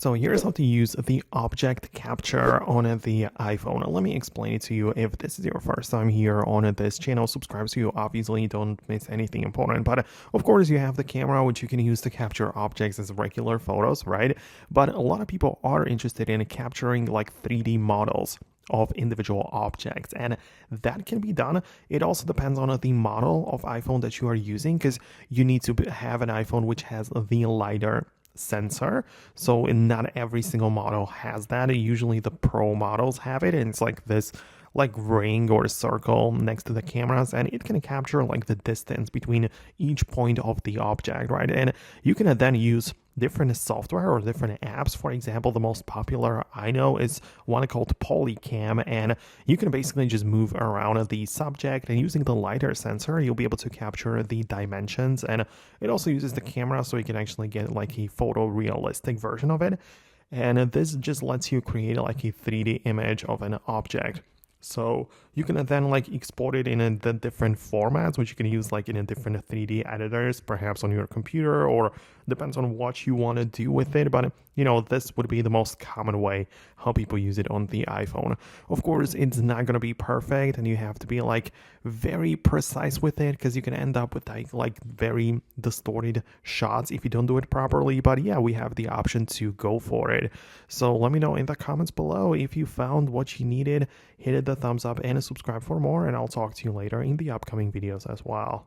So here's how to use the object capture on the iPhone. Let me explain it to you. If this is your first time here on this channel, subscribe so you obviously don't miss anything important. But of course you have the camera, which you can use to capture objects as regular photos, right? But a lot of people are interested in capturing like 3D models of individual objects, and that can be done. It also depends on the model of iPhone that you are using, because you need to have an iPhone which has the LiDAR sensor. So not every single model has that. Usually the pro models have it, and it's like this like ring or circle next to the cameras, and it can capture like the distance between each point of the object, right? And you can then use different software or different apps. For example, the most popular I know is one called Polycam, and you can basically just move around the subject, and using the LiDAR sensor you'll be able to capture the dimensions, and it also uses the camera so you can actually get like a photorealistic version of it. And this just lets you create like a 3D image of an object. So you can then like export it in the different formats, which you can use like in a different 3D editors, perhaps on your computer, or depends on what you want to do with it. But you know, this would be the most common way how people use it on the iPhone. Of course, it's not going to be perfect, and you have to be like very precise with it, because you can end up with like very distorted shots if you don't do it properly. But yeah, we have the option to go for it. So let me know in the comments below if you found what you needed. Hit the thumbs up and subscribe for more, and I'll talk to you later in the upcoming videos as well.